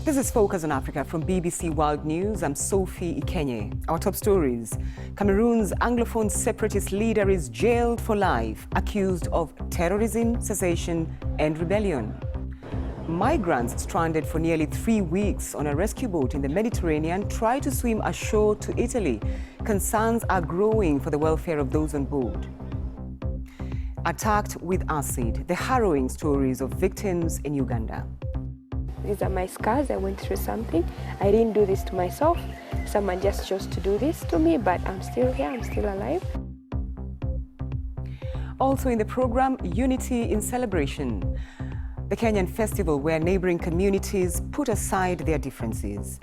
This is Focus on Africa from BBC World News. I'm Sophie Ikenye. Our top stories. Cameroon's Anglophone separatist leader is jailed for life, accused of terrorism, secession and rebellion. Migrants stranded for nearly 3 weeks on a rescue boat in the Mediterranean try to swim ashore to Italy. Concerns are growing for the welfare of those on board. Attacked with acid, the harrowing stories of victims in Uganda. These are my scars. I went through something. I didn't do this to myself. Someone just chose to do this to me, but I'm still here, I'm still alive. Also in the program, Unity in Celebration, the Kenyan festival where neighboring communities put aside their differences.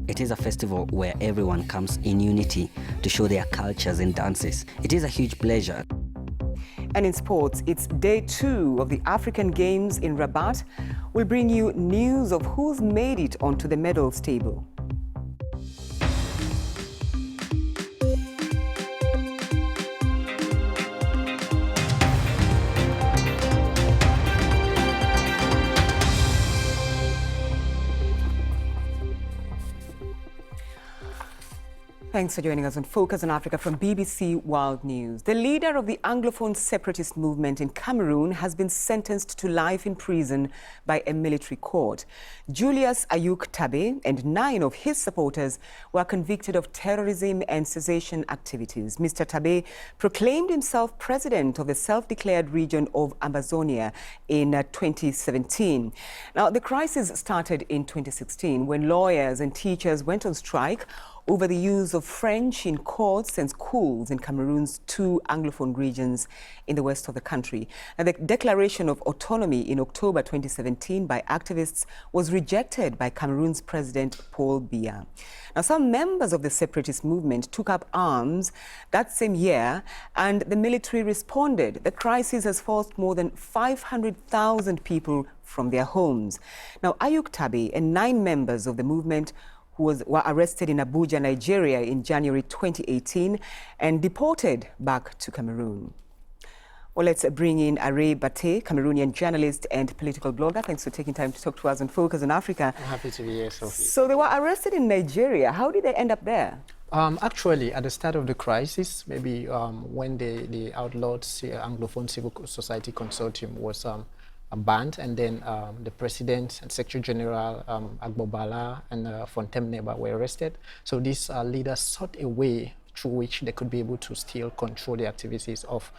It is a festival where everyone comes in unity to show their cultures and dances. It is a huge pleasure. And in sports, it's day 2 of the African Games in Rabat. We'll bring you news of who's made it onto the medals table. Thanks for joining us on Focus on Africa from BBC World News. The leader of the Anglophone separatist movement in Cameroon has been sentenced to life in prison by a military court. Julius Ayuk Tabe and 9 of his supporters were convicted of terrorism and secession activities. Mr. Tabe proclaimed himself president of the self-declared region of Amazonia in 2017. Now, the crisis started in 2016 when lawyers and teachers went on strike over the use of French in courts and schools in Cameroon's 2 Anglophone regions in the west of the country. And the declaration of autonomy in October 2017 by activists was rejected by Cameroon's President Paul Biya. Now, some members of the separatist movement took up arms that same year, and the military responded. The crisis has forced more than 500,000 from their homes. Now, Ayuk Tabe and 9 members of the movement were arrested in Abuja, Nigeria in January 2018 and deported back to Cameroon. Well, let's bring in Are Bate, Cameroonian journalist and political blogger. Thanks for taking time to talk to us on Focus on Africa. I'm happy to be here, Sophie. So they were arrested in Nigeria. How did they end up there? Actually, at the start of the crisis, maybe when the outlawed Anglophone Civil Society Consortium was banned, and then the President and Secretary General Agbobala and Fontemneba were arrested. So these leaders sought a way through which they could be able to still control the activities of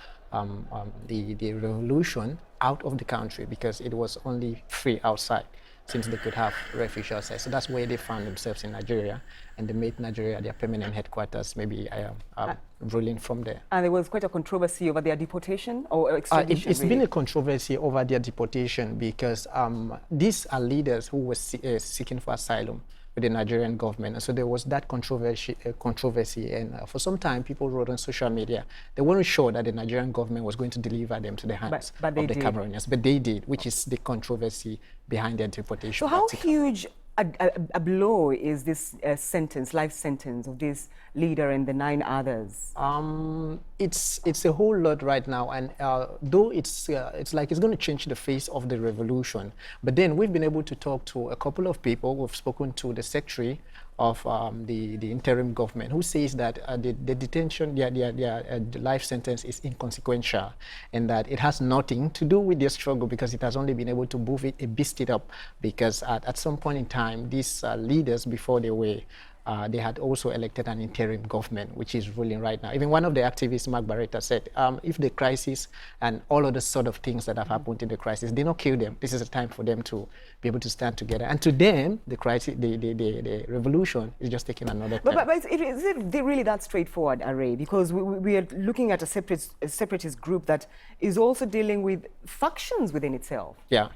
the revolution out of the country, because it was only free outside, since they could have refuge outside. So that's where they found themselves in Nigeria, and they made Nigeria their permanent headquarters, maybe ruling from there. And there was quite a controversy over their deportation or extradition? It's been a controversy over their deportation because these are leaders who were seeking for asylum with the Nigerian government. And so there was that controversy, and for some time people wrote on social media they weren't sure that the Nigerian government was going to deliver them to the hands of the Cameroonians, but they did, which is the controversy behind their deportation. So how huge a blow is this life sentence of this leader and the 9 others? It's a whole lot right now, and though it's like it's going to change the face of the revolution, but then we've been able to talk to a couple of people. We've spoken to the secretary of the interim government, who says that the detention, their life sentence is inconsequential, and that it has nothing to do with their struggle, because it has only been able to beast it up, because at some point in time, these leaders, before they had also elected an interim government, which is ruling right now. Even one of the activists, Mark Barretta, said, if the crisis and all of the sort of things that have happened in the crisis did not kill them, this is a time for them to be able to stand together. And to them, the crisis, the revolution is just taking another time. But is it really that straightforward, Are? Because we are looking at a separatist group that is also dealing with factions within itself. Yeah,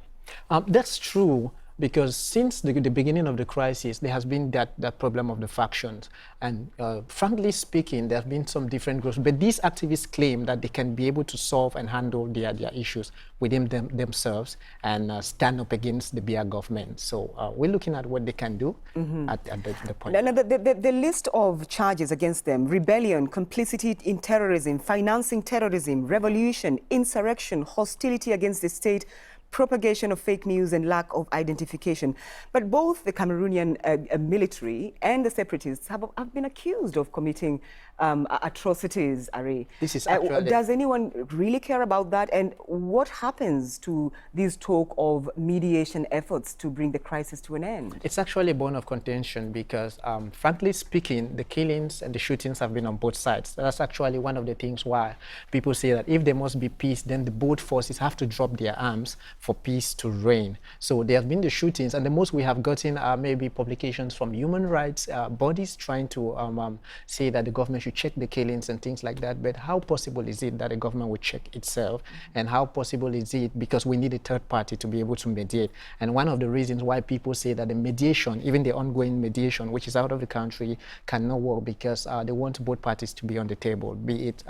that's true. Because since the beginning of the crisis, there has been that problem of the factions. And frankly speaking, there have been some different groups. But these activists claim that they can be able to solve and handle their issues within themselves and stand up against the Biya government. So we're looking at what they can do at the point. Now, the list of charges against them: rebellion, complicity in terrorism, financing terrorism, revolution, insurrection, hostility against the state, propagation of fake news and lack of identification. But both the Cameroonian military and the separatists have been accused of committing atrocities, Ari. This is actually... Does anyone really care about that? And what happens to these talk of mediation efforts to bring the crisis to an end? It's actually a bone of contention because, frankly speaking, the killings and the shootings have been on both sides. That's actually one of the things why people say that if there must be peace, then the both forces have to drop their arms for peace to reign. So there have been the shootings, and the most we have gotten are maybe publications from human rights bodies trying to say that the government should check the killings and things like that. But how possible is it that the government would check itself? And how possible is it, because we need a third party to be able to mediate? And one of the reasons why people say that the mediation, even the ongoing mediation, which is out of the country, cannot work because they want both parties to be on the table, be it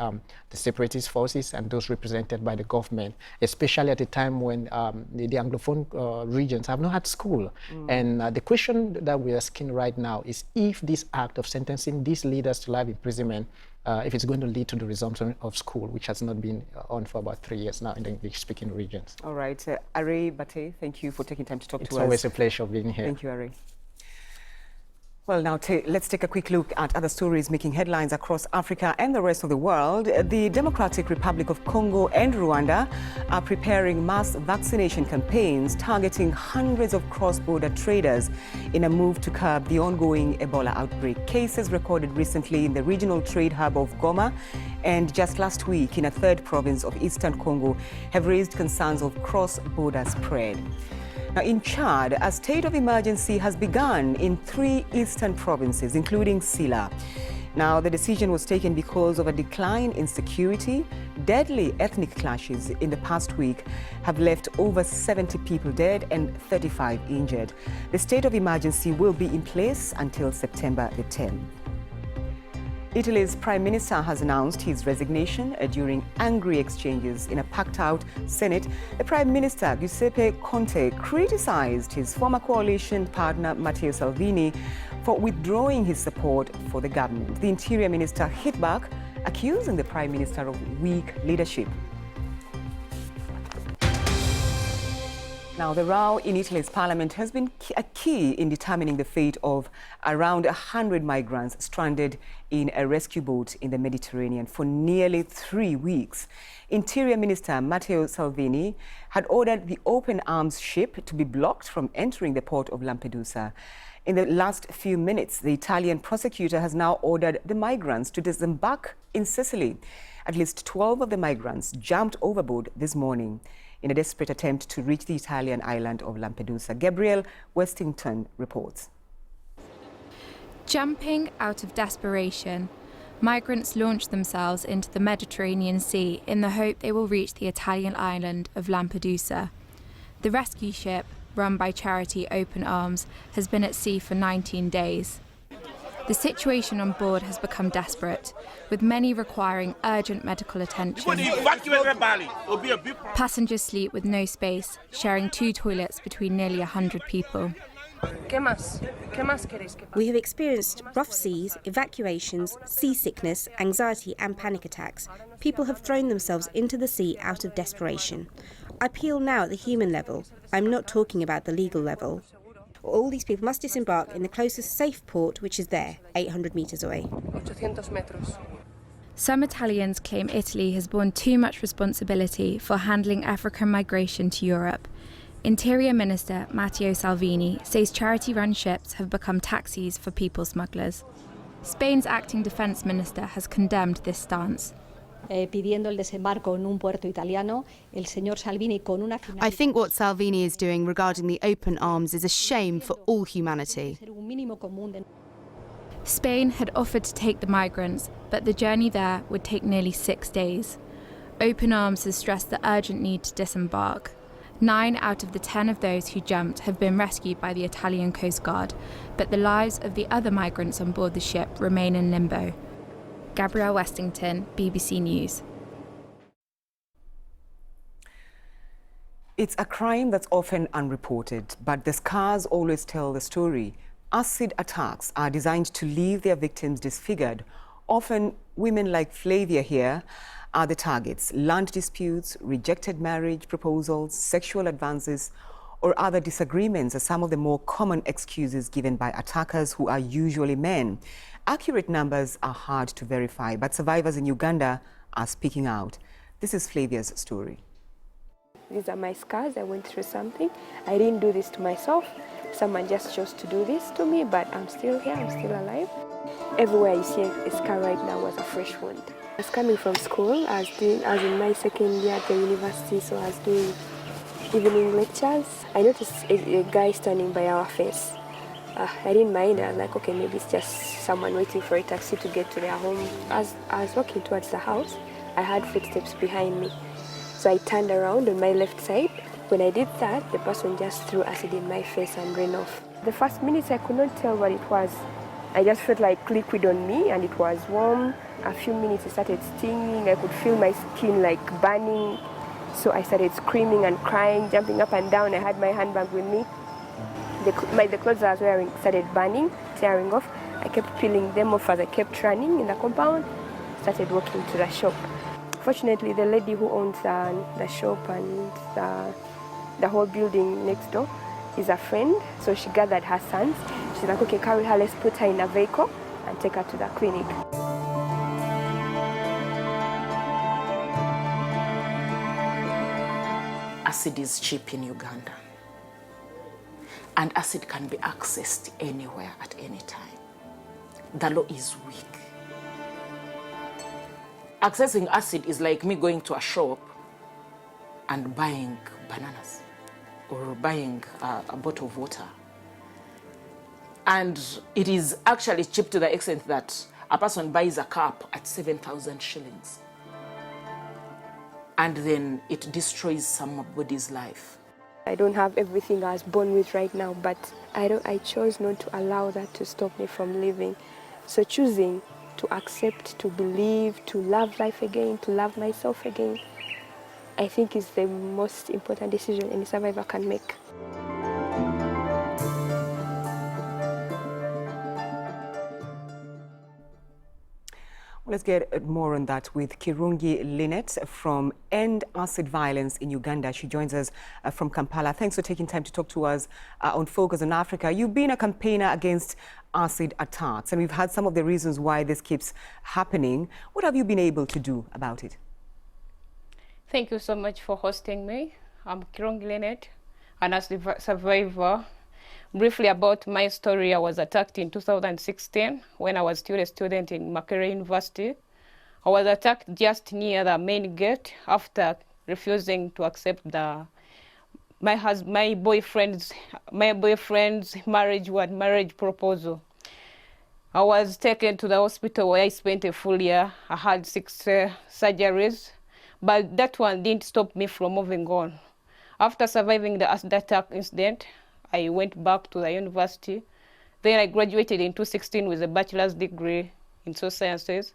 the separatist forces and those represented by the government, especially at a time when the Anglophone regions have not had school. And the question that we are asking right now is if this act of sentencing these leaders to life imprisonment, if it's going to lead to the resumption of school, which has not been on for about 3 years now in the English-speaking regions. All right. Ari Bate, thank you for taking time to talk to us. It's always a pleasure being here. Thank you, Ari. Well, now let's take a quick look at other stories making headlines across Africa and the rest of the world. The Democratic Republic of Congo and Rwanda are preparing mass vaccination campaigns targeting hundreds of cross-border traders in a move to curb the ongoing Ebola outbreak. Cases recorded recently in the regional trade hub of Goma and just last week in a third province of eastern Congo have raised concerns of cross-border spread. Now, in Chad, a state of emergency has begun in 3 eastern provinces, including Sila. Now, the decision was taken because of a decline in security. Deadly ethnic clashes in the past week have left over 70 people dead and 35 injured. The state of emergency will be in place until September the 10th. Italy's Prime Minister has announced his resignation during angry exchanges in a packed-out Senate. The Prime Minister, Giuseppe Conte, criticized his former coalition partner, Matteo Salvini, for withdrawing his support for the government. The Interior Minister hit back, accusing the Prime Minister of weak leadership. Now, the row in Italy's parliament has been a key in determining the fate of around 100 migrants stranded in a rescue boat in the Mediterranean for nearly 3 weeks. Interior Minister Matteo Salvini had ordered the open arms ship to be blocked from entering the port of Lampedusa. In the last few minutes, the Italian prosecutor has now ordered the migrants to disembark in Sicily. At least 12 of the migrants jumped overboard this morning in a desperate attempt to reach the Italian island of Lampedusa. Gabrielle Westington reports. Jumping out of desperation, migrants launched themselves into the Mediterranean Sea in the hope they will reach the Italian island of Lampedusa. The rescue ship, run by charity Open Arms, has been at sea for 19 days. The situation on board has become desperate, with many requiring urgent medical attention. Passengers sleep with no space, sharing 2 toilets between nearly 100 people. We have experienced rough seas, evacuations, seasickness, anxiety and panic attacks. People have thrown themselves into the sea out of desperation. I appeal now at the human level. I'm not talking about the legal level. All these people must disembark in the closest safe port, which is there, 800 metres away. Some Italians claim Italy has borne too much responsibility for handling African migration to Europe. Interior Minister Matteo Salvini says charity-run ships have become taxis for people smugglers. Spain's acting defence minister has condemned this stance. I think what Salvini is doing regarding the open arms is a shame for all humanity. Spain had offered to take the migrants, but the journey there would take nearly 6 days. Open Arms has stressed the urgent need to disembark. 9 out of the 10 of those who jumped have been rescued by the Italian Coast Guard, but the lives of the other migrants on board the ship remain in limbo. Gabrielle Westington, BBC News. It's a crime that's often unreported, but the scars always tell the story. Acid attacks are designed to leave their victims disfigured. Often, women like Flavia here are the targets. Land disputes, rejected marriage proposals, sexual advances, or other disagreements are some of the more common excuses given by attackers who are usually men. Accurate numbers are hard to verify, but survivors in Uganda are speaking out. This is Flavia's story. These are my scars. I went through something. I didn't do this to myself. Someone just chose to do this to me, but I'm still here, I'm still alive. Everywhere you see a scar right now was a fresh wound. I was coming from school. I was in my second year at the university, so I was doing evening lectures. I noticed a guy standing by our face. I didn't mind. I was like, okay, maybe it's just someone waiting for a taxi to get to their home. As I was walking towards the house, I heard footsteps behind me. So I turned around on my left side. When I did that, the person just threw acid in my face and ran off. The first minutes I could not tell what it was. I just felt like liquid on me and it was warm. A few minutes it started stinging. I could feel my skin like burning. So I started screaming and crying, jumping up and down. I had my handbag with me. The clothes I was wearing started burning, tearing off. I kept peeling them off as I kept running in the compound. Started walking to the shop. Fortunately, the lady who owns the shop and the whole building next door is a friend. So she gathered her sons. She's like, okay, carry her, let's put her in a vehicle and take her to the clinic. Acid is cheap in Uganda. And acid can be accessed anywhere at any time. The law is weak. Accessing acid is like me going to a shop and buying bananas or buying a bottle of water. And it is actually cheap to the extent that a person buys a cup at 7,000 shillings. And then it destroys somebody's life. I don't have everything I was born with right now, but I chose not to allow that to stop me from living. So choosing to accept, to believe, to love life again, to love myself again, I think is the most important decision any survivor can make. Let's get more on that with Kirungi Lynette from End Acid Violence in Uganda. She joins us from Kampala. Thanks for taking time to talk to us on Focus on Africa. You've been a campaigner against acid attacks, and we've had some of the reasons why this keeps happening. What have you been able to do about it? Thank you so much for hosting me. I'm Kirungi Lynette, an acid survivor. Briefly about my story, I was attacked in 2016 when I was still a student in Makerere University. I was attacked just near the main gate after refusing to accept my boyfriend's marriage proposal. I was taken to the hospital where I spent a full year. I had 6 surgeries, but that one didn't stop me from moving on. After surviving the acid attack incident, I went back to the university. Then I graduated in 2016 with a bachelor's degree in social sciences.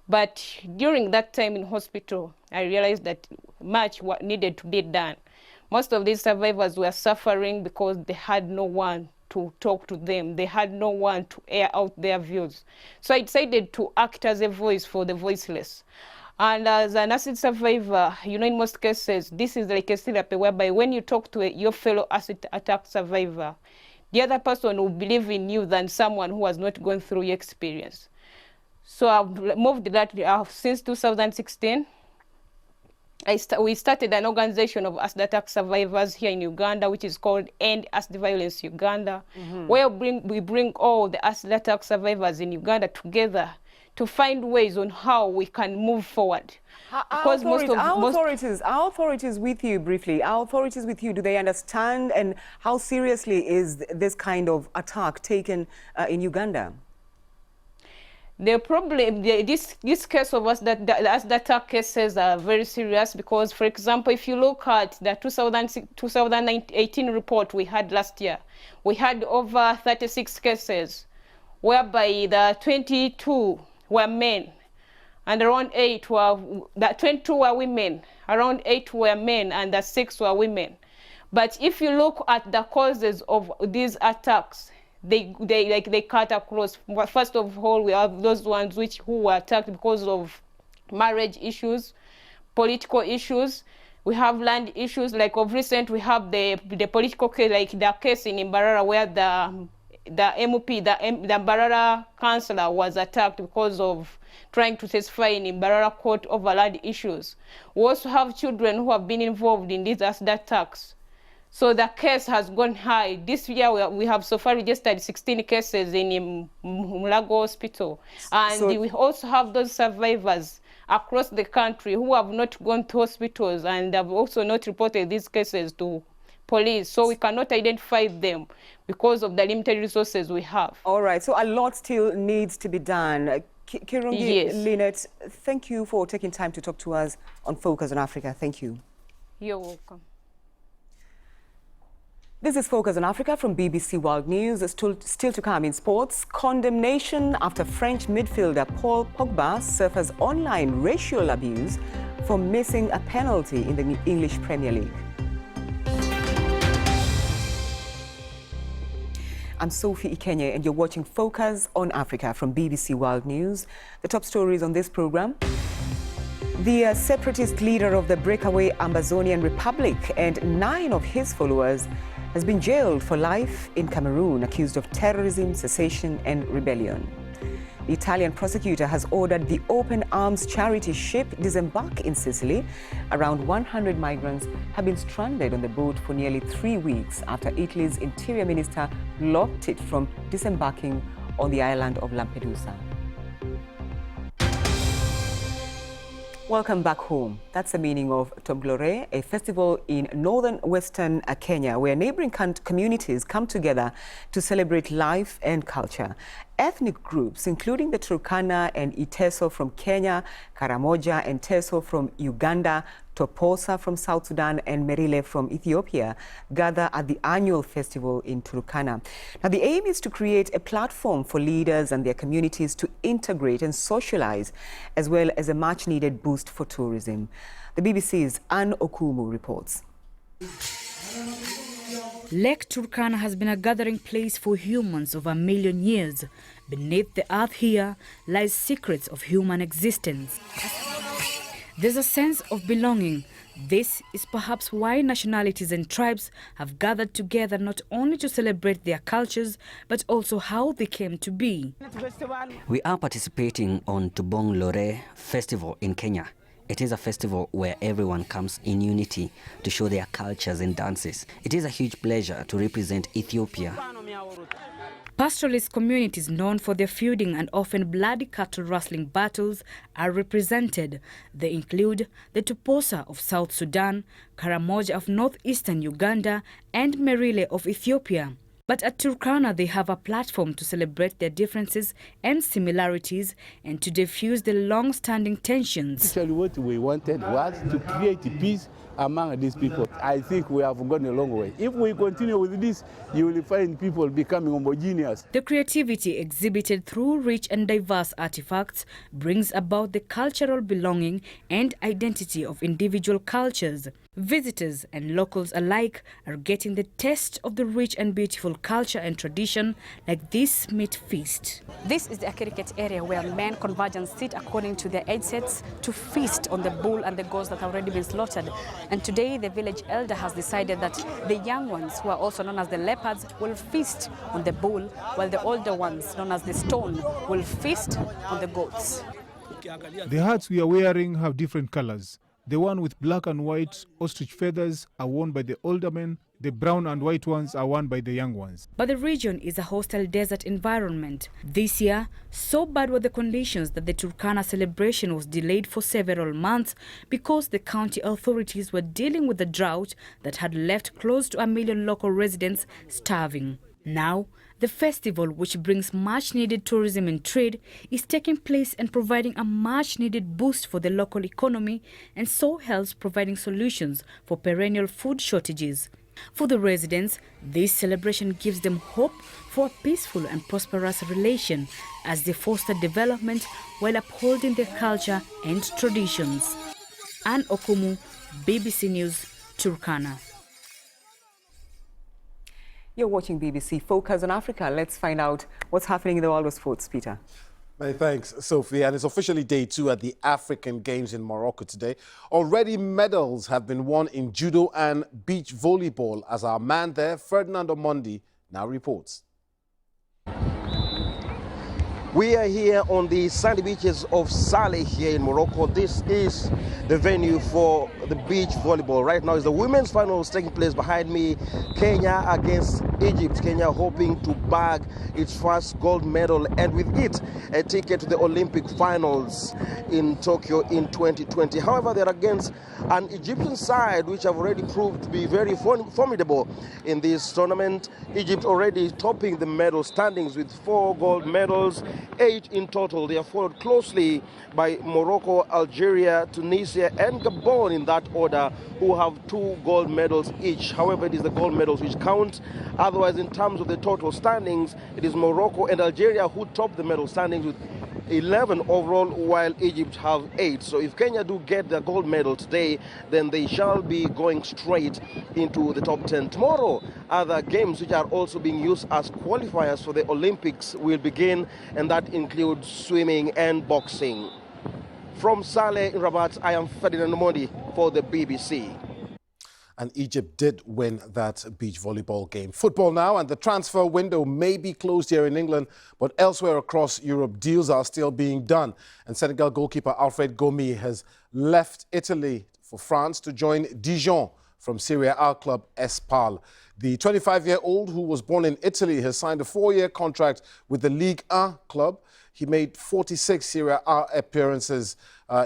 But during that time in hospital, I realized that much what needed to be done. Most of these survivors were suffering because they had no one to talk to them. They had no one to air out their views. So I decided to act as a voice for the voiceless. And as an acid survivor, you know, in most cases, this is like a therapy whereby when you talk to your fellow acid attack survivor, the other person will believe in you than someone who has not gone through your experience. So I've moved that since 2016. We started an organization of acid attack survivors here in Uganda, which is called End Acid Violence Uganda, where we bring all the acid attack survivors in Uganda together to find ways on how we can move forward. Our authorities with you, briefly, our authorities with you, do they understand, and how seriously is this kind of attack taken in Uganda? The problem, this case of us, the attack cases are very serious because, for example, if you look at the 2018 report we had last year, we had over 36 cases, whereby the 22 were men, and around 8 were, 22 were women, around 8 were men, and the 6 were women. But if you look at the causes of these attacks, they cut across. First of all, we have those ones who were attacked because of marriage issues. political issues. We have land issues. Like of recent, we have the political case, like the case in Mbarara where the MOP, the Mbarara councillor was attacked because of trying to testify in Mbarara court over land issues. We also have children who have been involved in these attacks. So the case has gone high. This year we have so far registered 16 cases in Mulago Hospital. And we also have those survivors across the country who have not gone to hospitals and have also not reported these cases to police. So we cannot identify them because of the limited resources we have. All right, so a lot still needs to be done. Kirungi, Yes. Lynette, thank you for taking time to talk to us on Focus on Africa. Thank you. You're welcome. This is Focus on Africa from BBC World News. Still to come in sports, condemnation after French midfielder Paul Pogba suffers online racial abuse for missing a penalty in the English Premier League. I'm Sophie Ikenye and you're watching Focus on Africa from BBC World News. The top stories on this program. The separatist leader of the breakaway Amazonian Republic and 9 of his followers has been jailed for life in Cameroon, accused of terrorism, secession and rebellion. The Italian prosecutor has ordered the Open Arms charity ship disembark in Sicily. Around 100 migrants have been stranded on the boat for nearly 3 weeks after Italy's interior minister blocked it from disembarking on the island of Lampedusa. Welcome back home. That's the meaning of Tomglore, a festival in northern western Kenya where neighboring communities come together to celebrate life and culture. Ethnic groups, including the Turkana and Iteso from Kenya, Karamoja and Teso from Uganda, Toposa from South Sudan and Merile from Ethiopia, gather at the annual festival in Turkana. Now, the aim is to create a platform for leaders and their communities to integrate and socialize, as well as a much-needed boost for tourism. The BBC's Anne Okumu reports. Lake Turkana has been a gathering place for humans over 1 million years. Beneath the earth here lies secrets of human existence. There's a sense of belonging. This is perhaps why nationalities and tribes have gathered together not only to celebrate their cultures, but also how they came to be. We are participating on Tubong Lore Festival in Kenya. It is a festival where everyone comes in unity to show their cultures and dances. It is a huge pleasure to represent Ethiopia. Pastoralist communities known for their feuding and often bloody cattle rustling battles are represented. They include the Tuposa of South Sudan, Karamoja of northeastern Uganda, and Merile of Ethiopia. But at Turkana, they have a platform to celebrate their differences and similarities and to diffuse the long-standing tensions. Actually, what we wanted was to create peace among these people. I think we have gone a long way. If we continue with this, you will find people becoming homogeneous. The creativity exhibited through rich and diverse artifacts brings about the cultural belonging and identity of individual cultures. Visitors and locals alike are getting the taste of the rich and beautiful culture and tradition like this meat feast. This is the cricket area where men converge and sit according to their age sets to feast on the bull and the goats that have already been slaughtered. And today the village elder has decided that the young ones, who are also known as the leopards, will feast on the bull, while the older ones, known as the stone, will feast on the goats. The hats we are wearing have different colors. The one with black and white ostrich feathers are worn by the older men. The brown and white ones are worn by the young ones. But the region is a hostile desert environment. This year, so bad were the conditions that the Turkana celebration was delayed for several months because the county authorities were dealing with the drought that had left close to 1 million local residents starving. Now, the festival, which brings much-needed tourism and trade, is taking place and providing a much-needed boost for the local economy and so helps providing solutions for perennial food shortages. For the residents, this celebration gives them hope for a peaceful and prosperous relation as they foster development while upholding their culture and traditions. Anne Okumu, BBC News, Turkana. You're watching BBC Focus on Africa. Let's find out what's happening in the world of sports, Peter. Many thanks, Sophie. And it's officially day 2 at the African Games in Morocco today. Already medals have been won in judo and beach volleyball, as our man there, Ferdinand Omondi, now reports. We are here on the sandy beaches of Saleh here in Morocco. This is the venue for the beach volleyball. Right now is the women's finals taking place behind me. Kenya against Egypt. Kenya hoping to bag its first gold medal and with it a ticket to the Olympic finals in Tokyo in 2020. However, they're against an Egyptian side which have already proved to be very formidable in this tournament. Egypt already topping the medal standings with 4 gold medals, 8 in total. They are followed closely by Morocco, Algeria, Tunisia and Gabon in that order, who have 2 gold medals each. However, it is the gold medals which count. Otherwise, in terms of the total standings, it is Morocco and Algeria who top the medal standings with 11 overall, while Egypt have 8. So if Kenya do get the gold medal today, then they shall be going straight into the top 10. Tomorrow, other games which are also being used as qualifiers for the Olympics will begin, and that includes swimming and boxing. From Saleh in Rabat, I am Ferdinand Omondi for the BBC. And Egypt did win that beach volleyball game. Football now, and the transfer window may be closed here in England, but elsewhere across Europe, deals are still being done. And Senegal goalkeeper Alfred Gomis has left Italy for France to join Dijon from Serie A club Espal. The 25-year-old, who was born in Italy, has signed a 4-year contract with the Ligue 1 club. He made 46 Serie A appearances,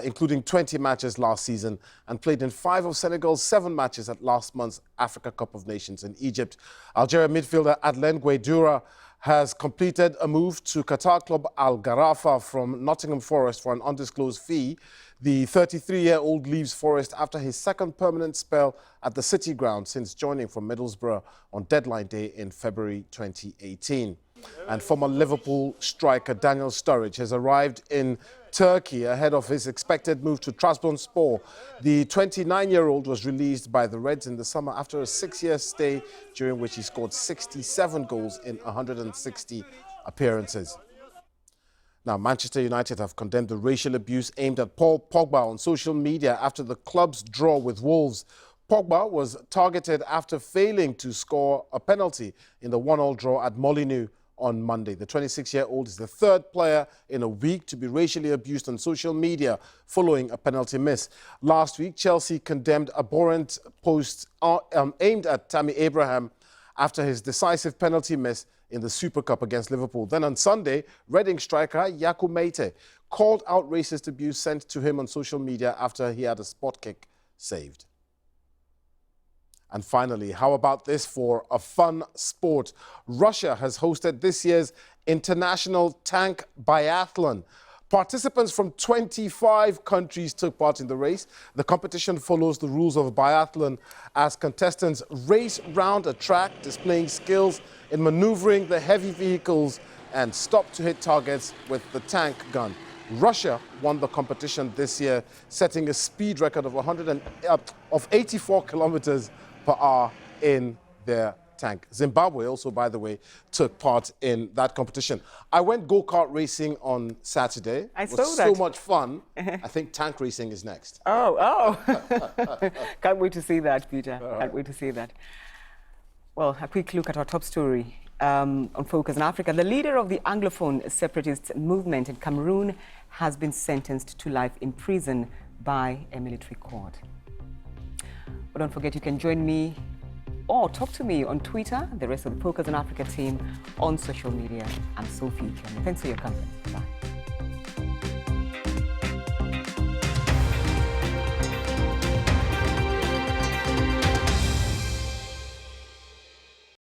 including 20 matches last season, and played in 5 of Senegal's 7 matches at last month's Africa Cup of Nations in Egypt. Algeria midfielder Adlen Guedura has completed a move to Qatar club Al Gharafa from Nottingham Forest for an undisclosed fee. The 33-year-old leaves Forest after his second permanent spell at the City Ground since joining from Middlesbrough on deadline day in February 2018. And former Liverpool striker Daniel Sturridge has arrived in Turkey ahead of his expected move to Trabzonspor. The 29-year-old was released by the Reds in the summer after a 6-year stay, during which he scored 67 goals in 160 appearances. Now, Manchester United have condemned the racial abuse aimed at Paul Pogba on social media after the club's draw with Wolves. Pogba was targeted after failing to score a penalty in the 1-1 draw at Molineux on Monday. The 26-year-old is the 3rd player in a week to be racially abused on social media following a penalty miss. Last week, Chelsea condemned abhorrent posts aimed at Tammy Abraham after his decisive penalty miss in the Super Cup against Liverpool. Then on Sunday, Reading striker Yakou Meite called out racist abuse sent to him on social media after he had a spot kick saved. And finally, how about this for a fun sport? Russia has hosted this year's International Tank Biathlon. Participants from 25 countries took part in the race. The competition follows the rules of biathlon as contestants race round a track, displaying skills in maneuvering the heavy vehicles and stop to hit targets with the tank gun. Russia won the competition this year, setting a speed record of 84 kilometers per hour in their tank. Zimbabwe also, by the way, took part in that competition. I went go-kart racing on Saturday. I saw that. It was so much fun. I think tank racing is next. Oh. Can't wait to see that, Peter. Can't wait to see that. Well, a quick look at our top story on Focus on Africa. The leader of the Anglophone separatist movement in Cameroon has been sentenced to life in prison by a military court. But don't forget, you can join me or talk to me on Twitter, the rest of the Focus on Africa team on social media. I'm Sophie. Thanks for your company.